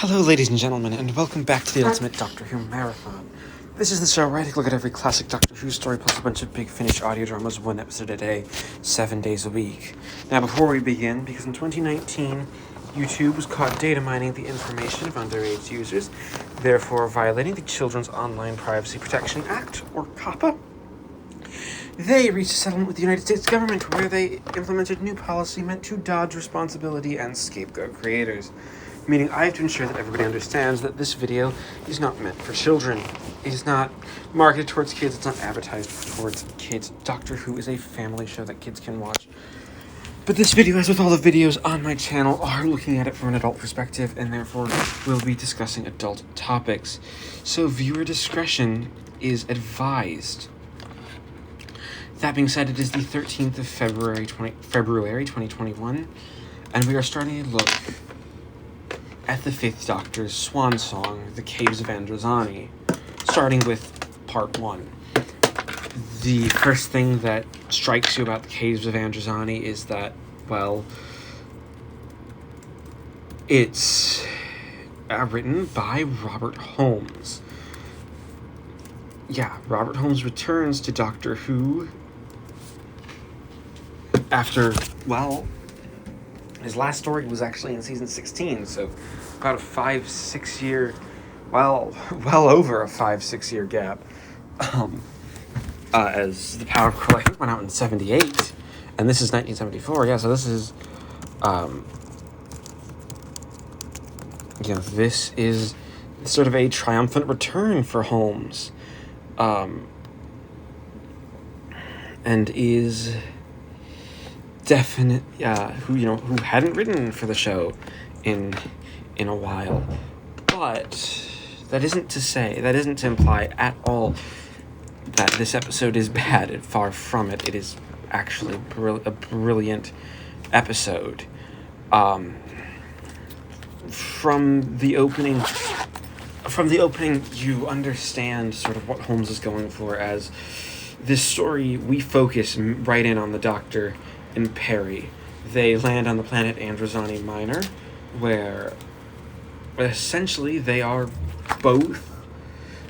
Hello, ladies and gentlemen, and welcome back to the Ultimate Doctor Who Marathon. This is the show where I take a look at every classic Doctor Who story plus a bunch of big finished audio dramas, one episode a day, 7 days a week. Now, before we begin, because in 2019, YouTube was caught data mining the information of underage users, therefore violating the Children's Online Privacy Protection Act, or COPPA, they reached a settlement with the United States government where they implemented new policy meant to dodge responsibility and scapegoat creators. Meaning I have to ensure that everybody understands that this video is not meant for children. It is not marketed towards kids. It's not advertised towards kids. Doctor Who is a family show that kids can watch. But this video, as with all the videos on my channel, are looking at it from an adult perspective and therefore will be discussing adult topics. So viewer discretion is advised. That being said, it is the 13th of February 2021, and we are starting a look at the Fifth Doctor's swan song, The Caves of Androzani, starting with part 1. The first thing that strikes you about the Caves of Androzani is that, well, it's written by Robert Holmes. Yeah, Robert Holmes returns to Doctor Who after, well, his last story was actually in season 16, so about a 5-6 year, well over a 5-6 year gap. As The Power of Crow went out in 78, and this is 1974. Yeah, so this is, this is sort of a triumphant return for Holmes, and is definite, who hadn't written for the show in a while, but that isn't to imply at all that this episode is bad. Far from it. It is actually a brilliant episode. From the opening, you understand sort of what Holmes is going for. As this story, we focus right in on the Doctor and Peri. They land on the planet Androzani Minor, where essentially they are both,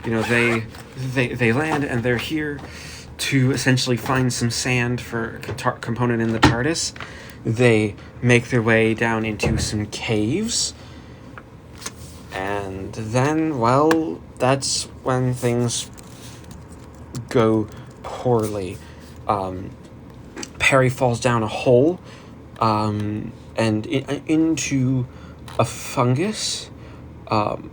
they land and they're here to essentially find some sand for a component in the TARDIS. They make their way down into some caves, and then, well, that's when things go poorly. Peri falls down a hole, and into a fungus, and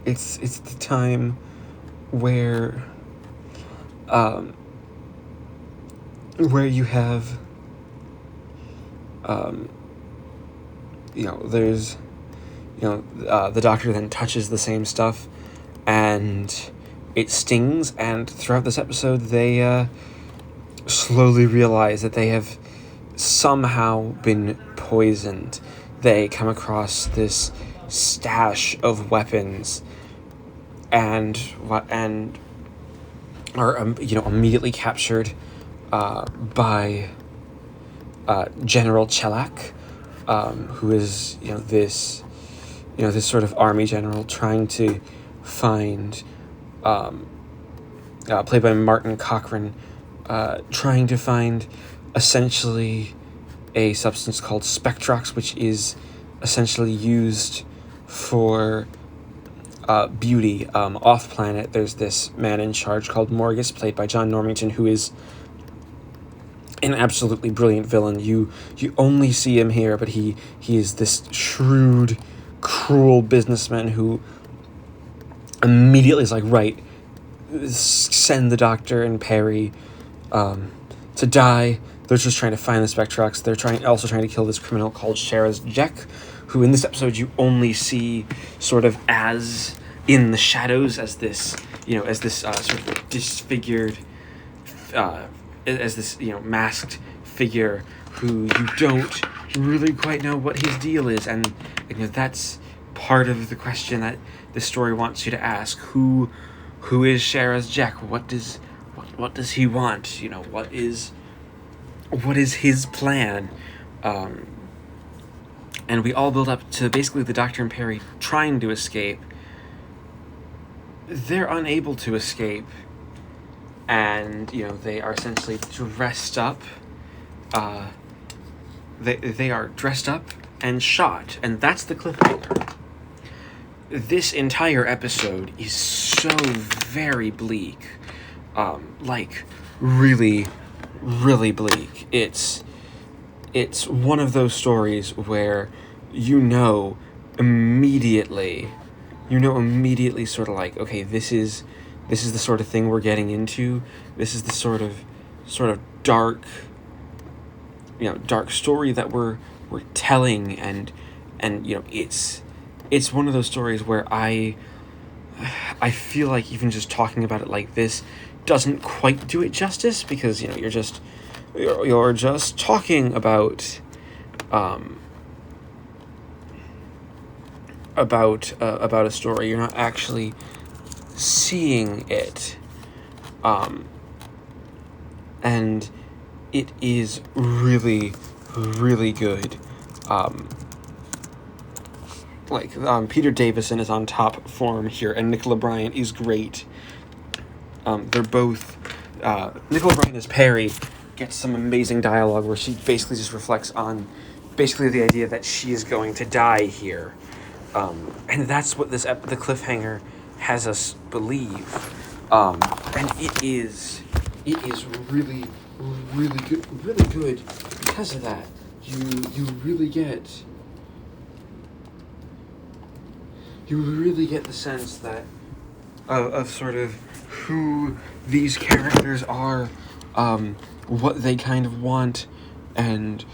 it's it's the time where you have there's the Doctor then touches the same stuff and it stings, and throughout this episode they slowly realize that they have somehow been poisoned. They come across this stash of weapons and are immediately captured by General Chelak, who is this sort of army general trying to find, played by Martin Cochrane, trying to find essentially a substance called Spectrox, which is essentially used for beauty. Off planet, there's this man in charge called Morgus, played by John Normington, who is an absolutely brilliant villain. You only see him here, but he is this shrewd, cruel businessman who immediately is like, right, send the Doctor and Peri to die. They're just trying to find the Spectrox. They're also trying to kill this criminal called Sharaz Jek, who in this episode you only see sort of as in the shadows as this sort of disfigured, as this masked figure who you don't really quite know what his deal is, and that's part of the question that the story wants you to ask. Who is Sharaz Jek? What does he want? You know, what is his plan? And we all build up to basically the Doctor and Peri trying to escape. They're unable to escape, and you know, they are essentially dressed up. They are dressed up and shot, and that's the cliffhanger. This entire episode is so very bleak, like really, really bleak. It's one of those stories where you know immediately sort of like, okay, this is the sort of thing we're getting into. This is the sort of dark, you know, dark story that we're telling, and you know, it's one of those stories where I feel like even just talking about it like this doesn't quite do it justice, because you know, you're just talking about a story. You're not actually seeing it, and it is really, really good. Peter Davison is on top form here, and Nicola Bryant is great. They're both Nicola Bryant as Peri gets some amazing dialogue where she basically just reflects on basically the idea that she is going to die here, and that's what the cliffhanger has us believe, and it is really, really good because of that. You really get the sense that of sort of who these characters are, what they kind of want, and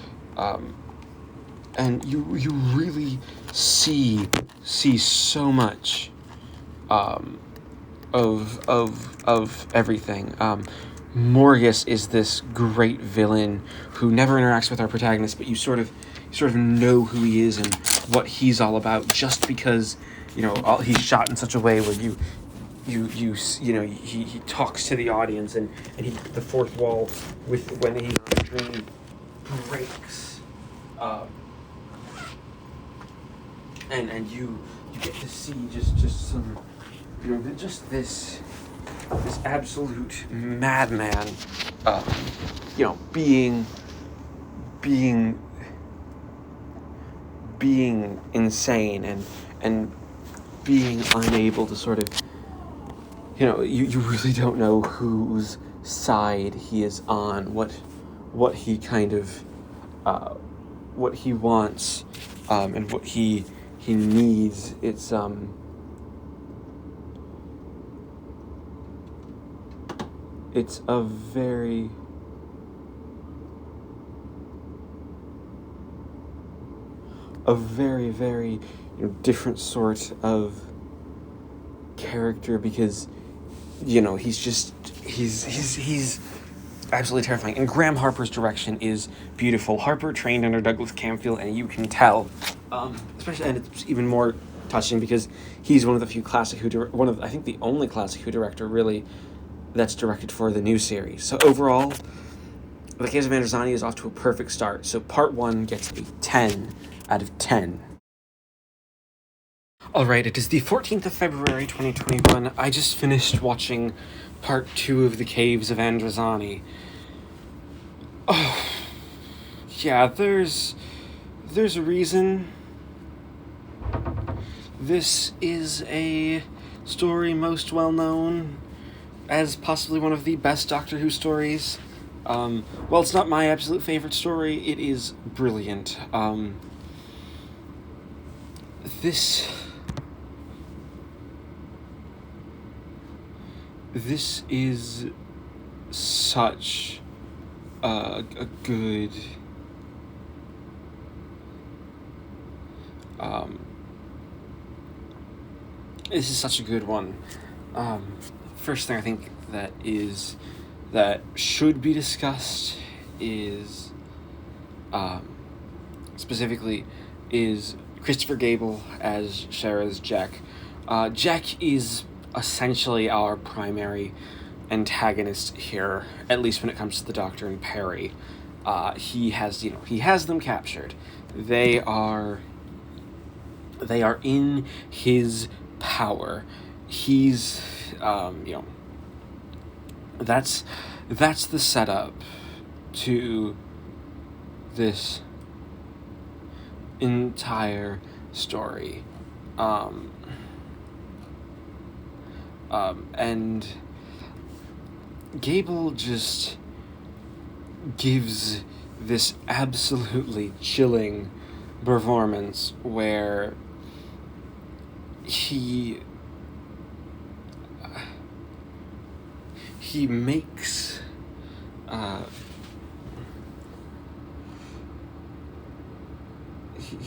you really see so much of everything. Morgus is this great villain who never interacts with our protagonist, but you sort of know who he is and what he's all about, just because, you know, he's shot in such a way where you know, he talks to the audience, and the fourth wall when he's on the screen breaks, and you get to see just some, you know, just this absolute madman, you know, being insane and being unable to sort of, you know, you really don't know whose side he is on, what he kind of, what he wants, and what he needs. It's a very very, you know, different sort of character, because, you know, he's absolutely terrifying. And Graham Harper's direction is beautiful. Harper trained under Douglas Camfield, and you can tell, especially, and it's even more touching because he's one of the few classic I think the only classic Who director really that's directed for the new series. So overall, The Case of Androzani is off to a perfect start. So part 1 gets a 10 out of 10. Alright, it is the 14th of February, 2021. I just finished watching part 2 of The Caves of Androzani. Oh, yeah, there's a reason. This is a story most well known as possibly one of the best Doctor Who stories. Well, it's not my absolute favorite story, it is brilliant. This is such a good, this is such a good one. First thing I think that should be discussed is, specifically, is Christopher Gable as Sharaz Jek. Jek is essentially our primary antagonist here, at least when it comes to the Doctor and Peri. He has them captured. They are in his power. He's, that's the setup to this entire story. And Gable just gives this absolutely chilling performance where he makes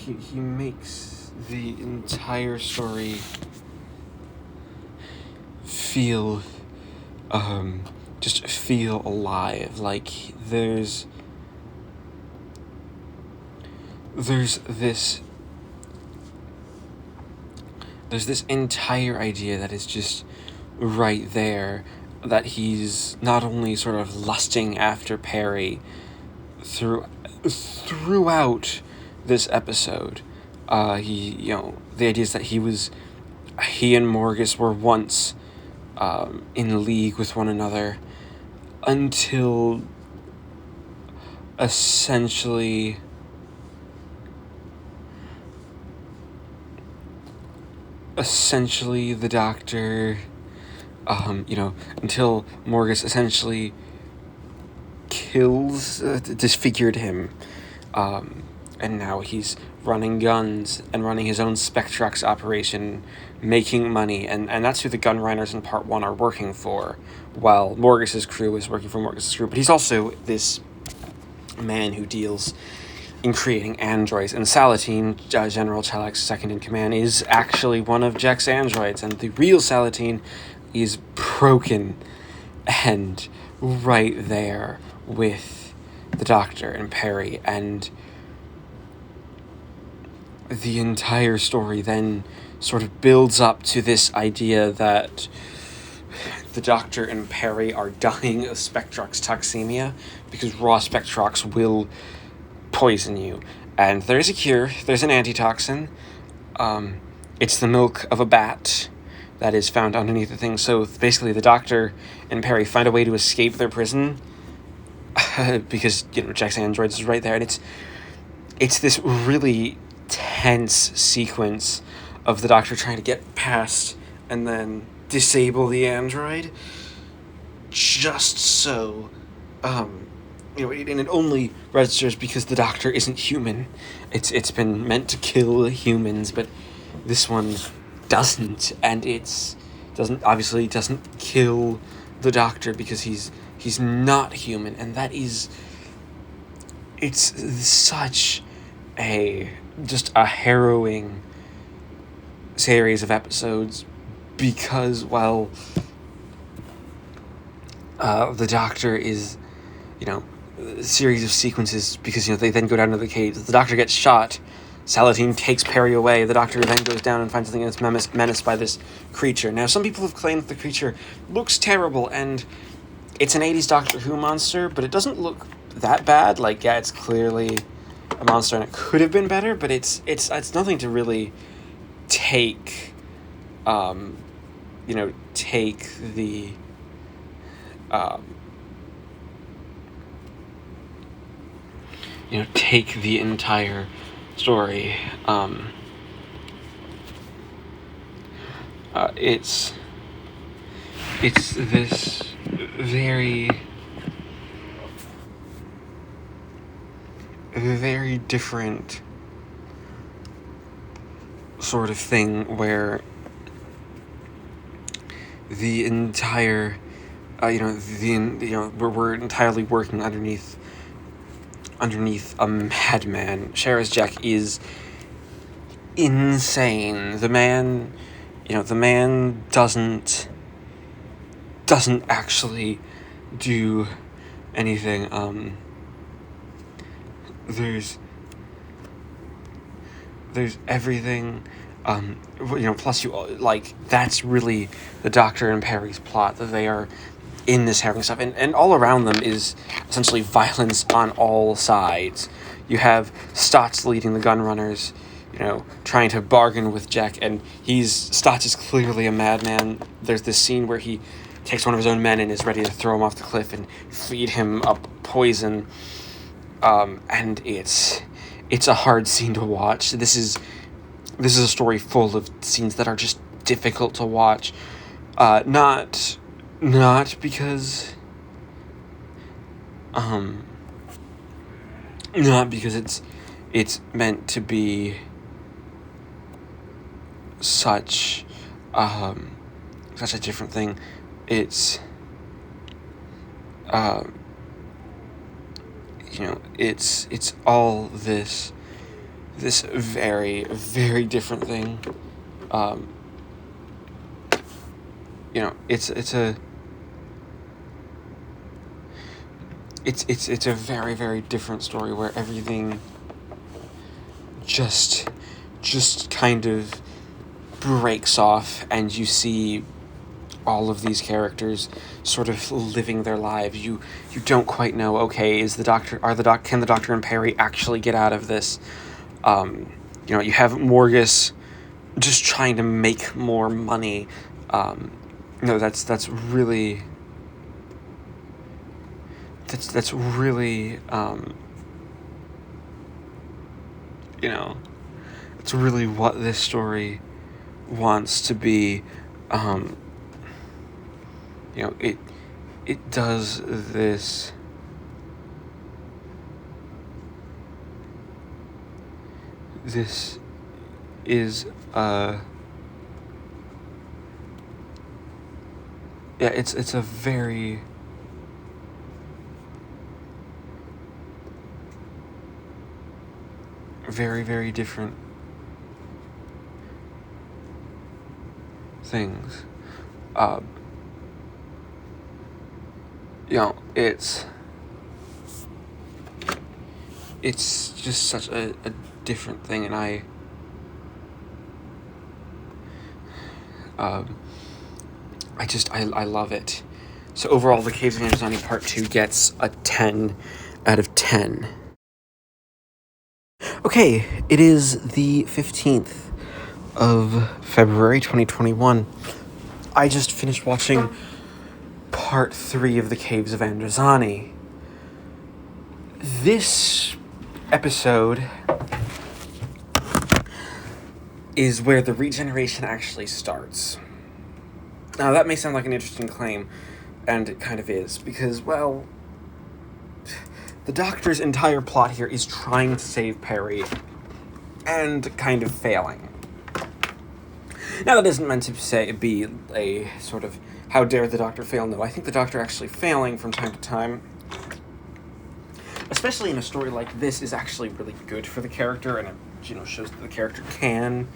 he makes the entire story feel just feel alive. Like there's this entire idea that is just right there, that he's not only sort of lusting after Peri throughout this episode. The idea is that he and Morgus were once in league with one another until essentially the Doctor, until Morgus essentially disfigured him, and now he's running guns and running his own Spectrox operation, making money, and that's who the gun runners in Part 1 are working for, while Morgus's crew is working for Morgus's crew. But he's also this man who deals in creating androids, and Salatine, General Chalak's second in command, is actually one of Jek's androids, and the real Salatine is broken and right there with the Doctor and Peri, and the entire story then sort of builds up to this idea that the Doctor and Peri are dying of Spectrox toxemia, because raw Spectrox will poison you. And there is a cure. There's an antitoxin. It's the milk of a bat that is found underneath the thing. So basically the Doctor and Peri find a way to escape their prison because, Jek's androids is right there. And it's this really tense sequence of the Doctor trying to get past and then disable the android, just so and it only registers because the Doctor isn't human. It's been meant to kill humans, but this one doesn't, and doesn't kill the Doctor because he's not human, and it's such a harrowing series of episodes, because while the Doctor is, a series of sequences, because they then go down to the cave, the Doctor gets shot, Salatine takes Peri away, the Doctor then goes down and finds something that's menaced by this creature. Now, some people have claimed that the creature looks terrible, and it's an 80s Doctor Who monster, but it doesn't look that bad. Like, yeah, it's clearly a monster and it could have been better, but it's nothing to really take take the entire story. It's this very, very different sort of thing where the entire, we're entirely working underneath a madman. Sharaz Jek is insane. The man doesn't actually do there's everything. Plus that's really the Doctor and Peri's plot, that they are in this harrowing stuff, and all around them is essentially violence on all sides. You have Stotts leading the gunrunners, trying to bargain with Jek, and Stotts is clearly a madman. There's this scene where he takes one of his own men and is ready to throw him off the cliff and feed him up poison, and it's a hard scene to watch. This is a story full of scenes that are just difficult to watch. Not because it's meant to be such a different thing. It's it's all this very, very different thing. It's a very, very different story where everything just kind of breaks off, and you see all of these characters sort of living their lives. You don't quite know, okay, can the Doctor and Peri actually get out of this? You have Morgus just trying to make more money. That's really it's really what this story wants to be. It does this is it's a very very, very different things. It's just such a different thing, and I love it. So overall, The Caves of Androzani Part 2 gets a 10 out of 10. Okay, it is the 15th of February 2021. I just finished watching Part 3 of The Caves of Androzani. This episode is where the regeneration actually starts. Now, that may sound like an interesting claim, and it kind of is, because, well, the Doctor's entire plot here is trying to save Peri, and kind of failing. Now, that isn't meant to be a sort of, how dare the Doctor fail? No, I think the Doctor actually failing from time to time, especially in a story like this, is actually really good for the character, and it, shows that the character can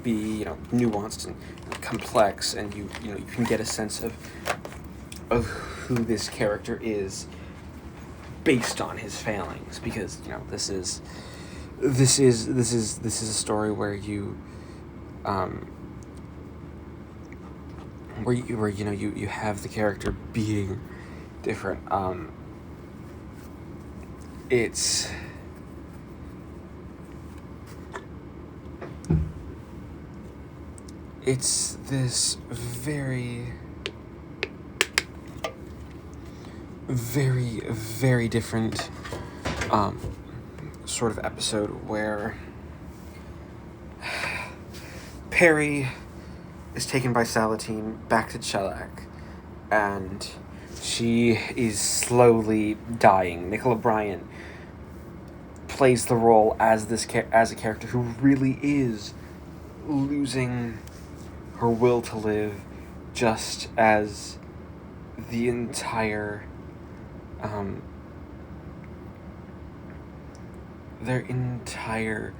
be, nuanced and complex, and you can get a sense of who this character is based on his failings, because this is a story where you have the character being different. It's this very, very, very different sort of episode where Peri is taken by Salatine back to Shellac, and she is slowly dying. Nicola Bryant plays the role as a character who really is losing her will to live, just as the entire their entire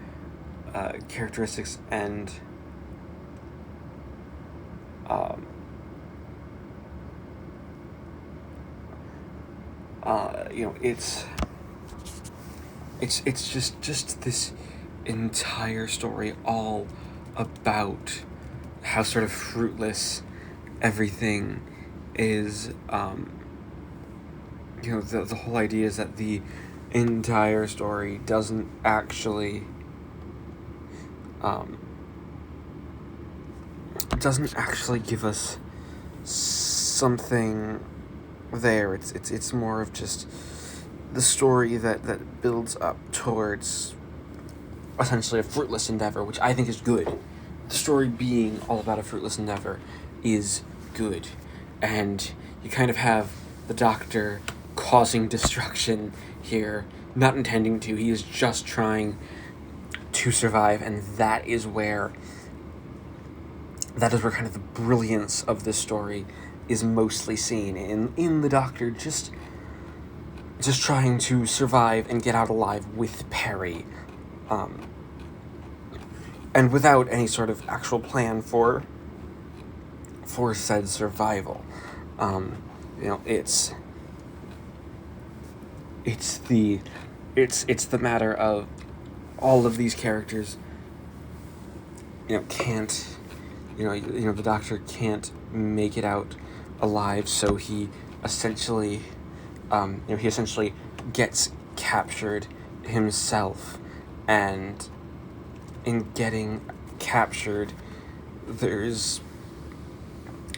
characteristics and it's just this entire story all about how sort of fruitless everything is. The whole idea is that the entire story doesn't actually give us something there. It's more of just the story that builds up towards essentially a fruitless endeavor, which I think is good. The story being all about a fruitless endeavor is good. And you kind of have the Doctor causing destruction here, not intending to. He is just trying to survive, and that is where kind of the brilliance of this story is mostly seen, in the Doctor just trying to survive and get out alive with Peri, and without any sort of actual plan for said survival. It's the matter of all of these characters can't the Doctor can't make it out alive, so he essentially gets captured himself, and in getting captured there's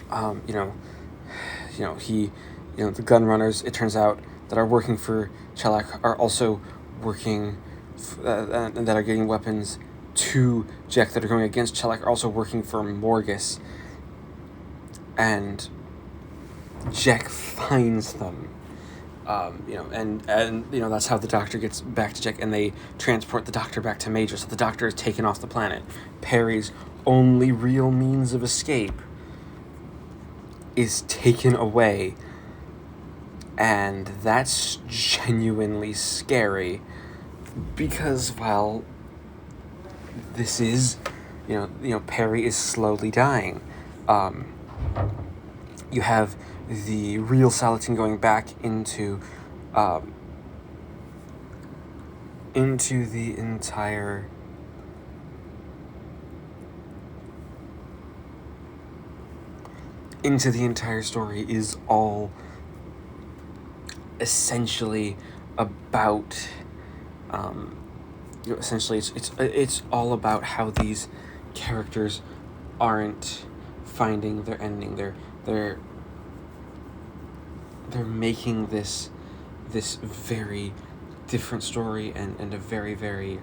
the gun runners, it turns out, that are working for Chelak are also working that are getting weapons to Jek that are going against Chelak are also working for Morgus, and Jek finds them, and that's how the Doctor gets back to Jek, and they transport the Doctor back to Major, so the Doctor is taken off the planet. Peri's only real means of escape is taken away, and that's genuinely scary, because, well, this is, Peri is slowly dying. You have the real Salatin going back into the entire story is all essentially about it's all about how these characters aren't finding their ending. They're making this very different story and a very very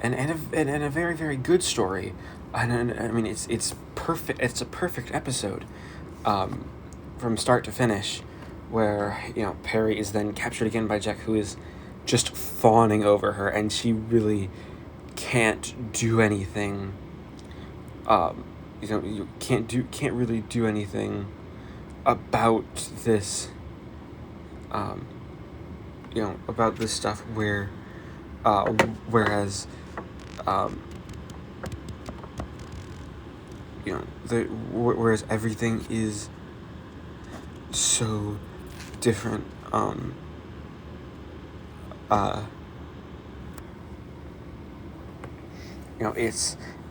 and a very very good story. And I mean it's perfect. It's a perfect episode from start to finish, where Peri is then captured again by Jek, who is just fawning over her, and she really can't do anything. You can't really do anything about this. About this stuff, whereas whereas everything is so different.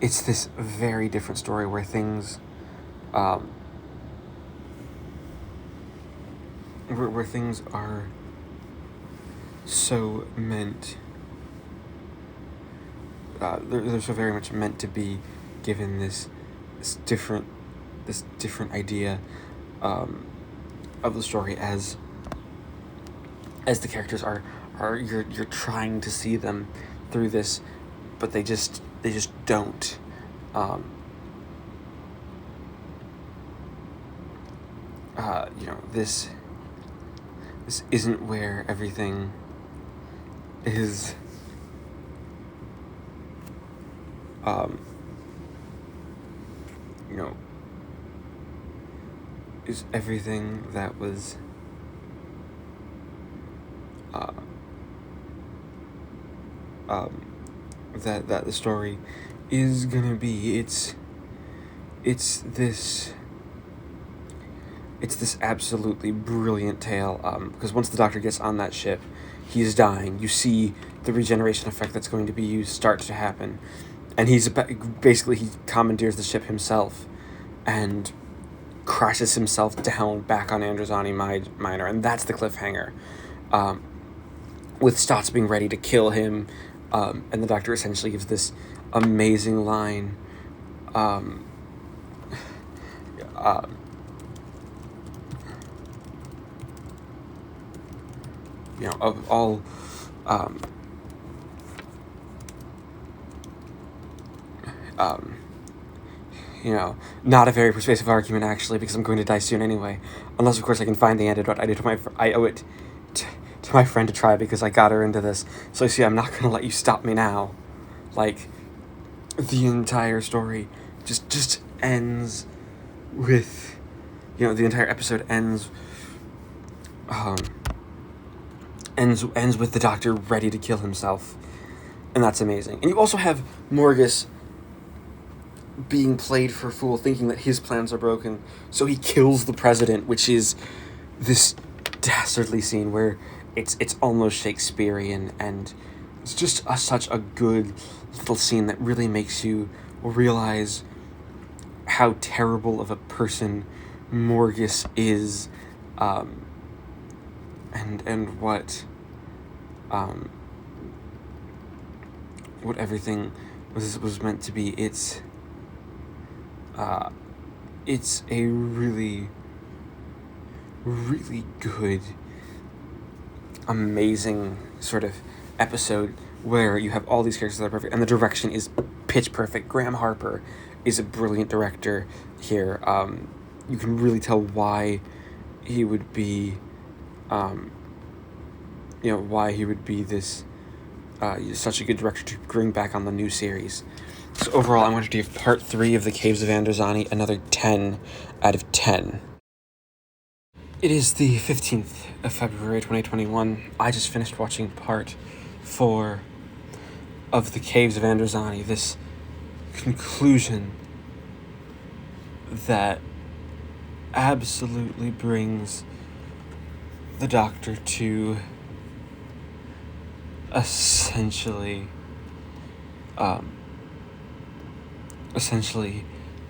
It's this very different story where things where things are so meant they're so very much meant to be given this different idea of the story, as the characters are you're trying to see them through this, but they just don't. This isn't where everything is is everything that was that the story is gonna be. It's this absolutely brilliant tale, because once the Doctor gets on that ship, he's dying. You see the regeneration effect that's going to be used start to happen. And he commandeers the ship himself and crashes himself down back on Androzani Minor. And that's the cliffhanger. With Stotts being ready to kill him. And the Doctor essentially gives this amazing line. Of all, not a very persuasive argument, actually, because I'm going to die soon anyway. Unless, of course, I can find the antidote. I owe it to my friend to try, because I got her into this. So, see, I'm not going to let you stop me now. Like, the entire story just ends with, the entire episode ends with the Doctor ready to kill himself. And that's amazing. And you also have Morgus being played for a fool, thinking that his plans are broken. So he kills the president, which is this dastardly scene where it's almost Shakespearean, and it's just such a good little scene that really makes you realize how terrible of a person Morgus is, and what everything was meant to be. It's a really, really good, amazing sort of episode where you have all these characters that are perfect, and the direction is pitch perfect. Graham Harper is a brilliant director here. You can really tell why he would be, this, such a good director to bring back on the new series. So overall, I'm going to give part 3 of The Caves of Androzani another 10 out of 10. It is the 15th of February 2021. I just finished watching part 4 of The Caves of Androzani, this conclusion that absolutely brings the Doctor to essentially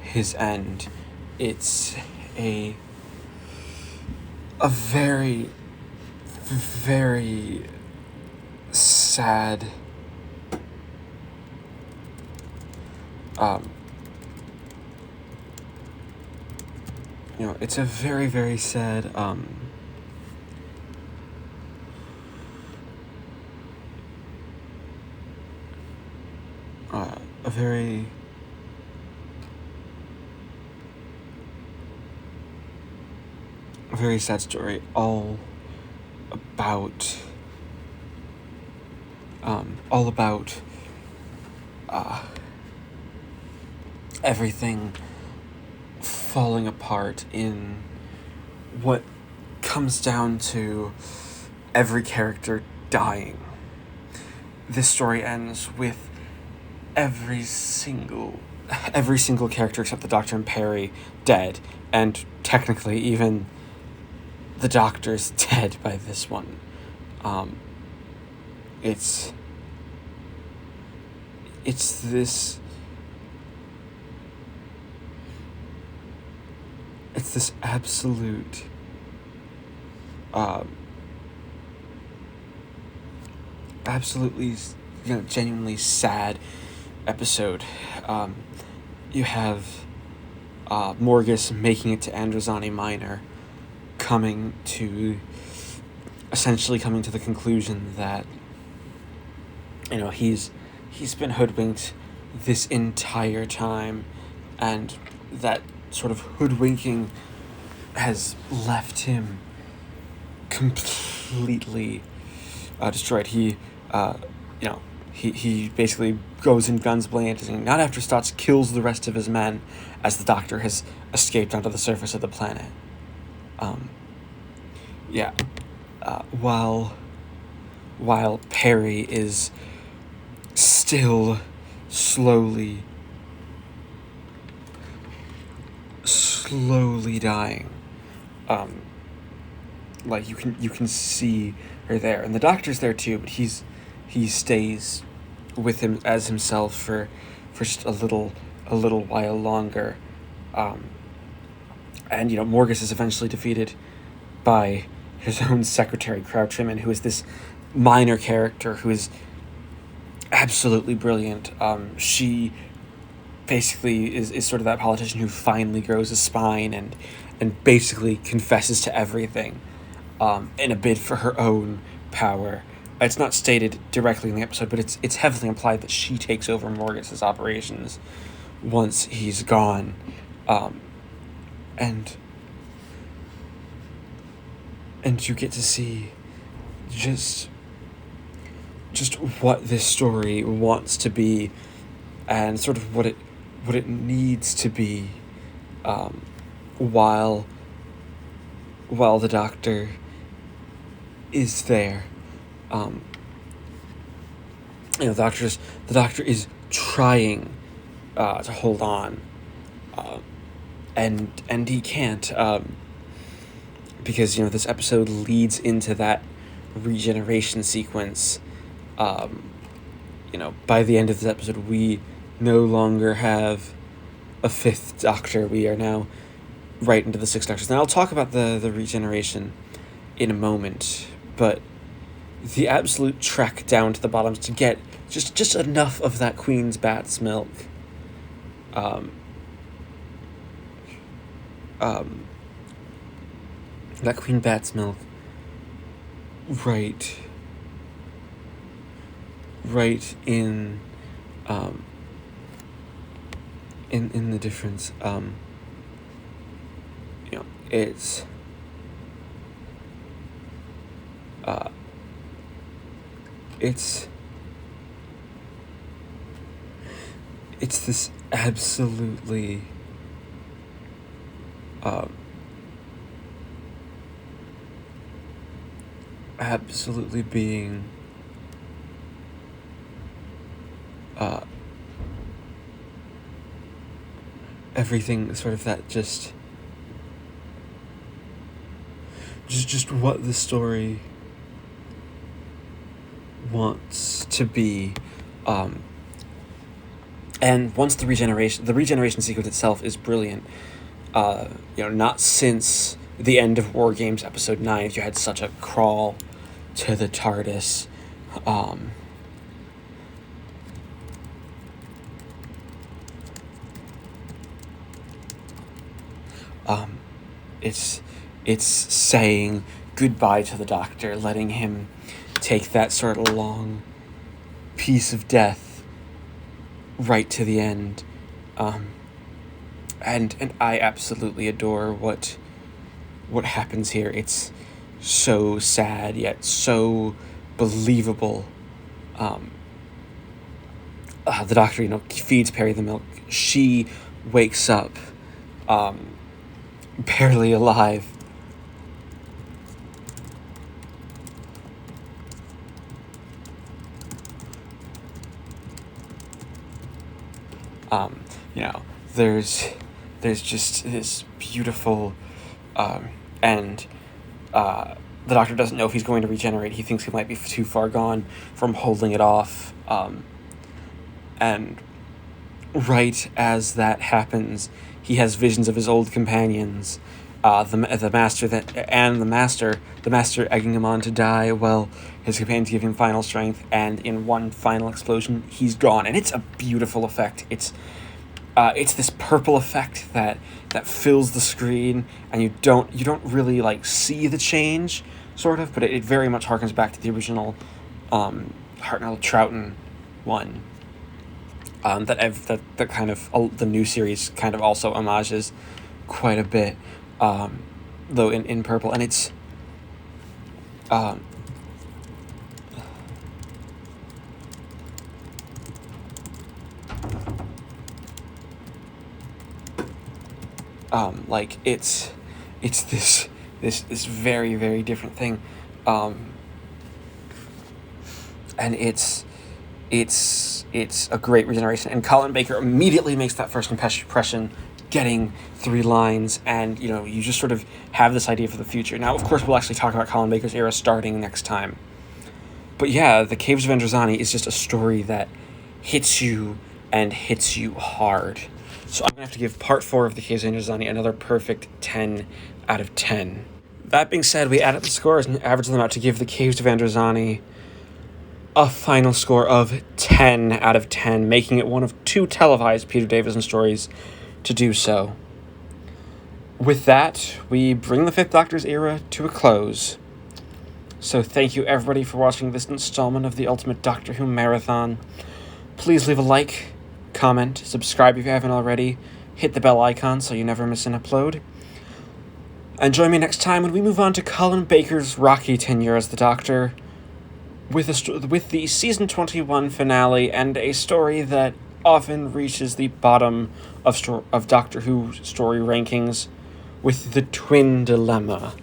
his end. It's a very, very sad it's a very, very sad a very sad story, all about everything falling apart in what comes down to every character dying. This story ends with every single character except the Doctor and Peri dead, and technically even the Doctor's dead by this one. It's this absolute absolutely genuinely sad episode. You have Morgus making it to Androzani Minor, coming to the conclusion that he's been hoodwinked this entire time, and that sort of hoodwinking has left him completely destroyed. He basically goes in guns blazing, not after Stotts kills the rest of his men, as the Doctor has escaped onto the surface of the planet. While Peri is still slowly dying. like you can see her there, and the Doctor's there too, but he stays with him as himself for just a little while longer, and Morgus is eventually defeated by his own secretary Crouchman, who is this minor character who is absolutely brilliant. She basically is sort of that politician who finally grows a spine and basically confesses to everything, in a bid for her own power. It's not stated directly in the episode, but it's heavily implied that she takes over Morgus's operations once he's gone, and you get to see just what this story wants to be, and sort of what it needs to be, while the Doctor is there. The Doctor is trying to hold on, and he can't, because this episode leads into that regeneration sequence. By the end of this episode, we no longer have a fifth Doctor. We are now right into the sixth Doctors. Now I'll talk about the regeneration in a moment, but the absolute trek down to the bottoms to get just enough of that Queen's bat's milk, that Queen Bat's milk, right in the difference. It's it's this absolutely being everything sort of that just what the story wants to be, and once the regeneration sequence itself is brilliant. Not since the end of War Games episode 9 you had such a crawl to the TARDIS. It's saying goodbye to the Doctor, letting him take that sort of long piece of death right to the end. And I absolutely adore what happens here. It's so sad yet so believable. The Doctor, feeds Peri the milk. She wakes up, barely alive. There's just this beautiful, and the Doctor doesn't know if he's going to regenerate. He thinks he might be too far gone from holding it off, and right as that happens, he has visions of his old companions, the master egging him on to die, while his companions give him final strength, and in one final explosion, he's gone. And it's a beautiful effect. It's this purple effect that fills the screen, and you don't really see the change, sort of, but it very much harkens back to the original Hartnell Troughton one. That kind of the new series kind of also homages quite a bit, though in purple, and it's it's this very, very different thing, and it's a great regeneration. And Colin Baker immediately makes that first impression getting 3 lines, and, you know, you just sort of have this idea for the future. Now, of course, we'll actually talk about Colin Baker's era starting next time. But yeah, The Caves of Androzani is just a story that hits you and hits you hard. So I'm going to have to give part 4 of The Caves of Androzani another perfect 10 out of 10. That being said, we added the scores and averaged them out to give The Caves of Androzani a final score of 10 out of 10, making it one of 2 televised Peter Davison stories to do so. With that, we bring the 5th Doctor's era to a close. So thank you everybody for watching this installment of the Ultimate Doctor Who Marathon. Please leave a like, comment, subscribe if you haven't already, hit the bell icon so you never miss an upload. And join me next time when we move on to Colin Baker's rocky tenure as the Doctor, with the Season 21 finale and a story that often reaches the bottom of Doctor Who story rankings, with the Twin Dilemma.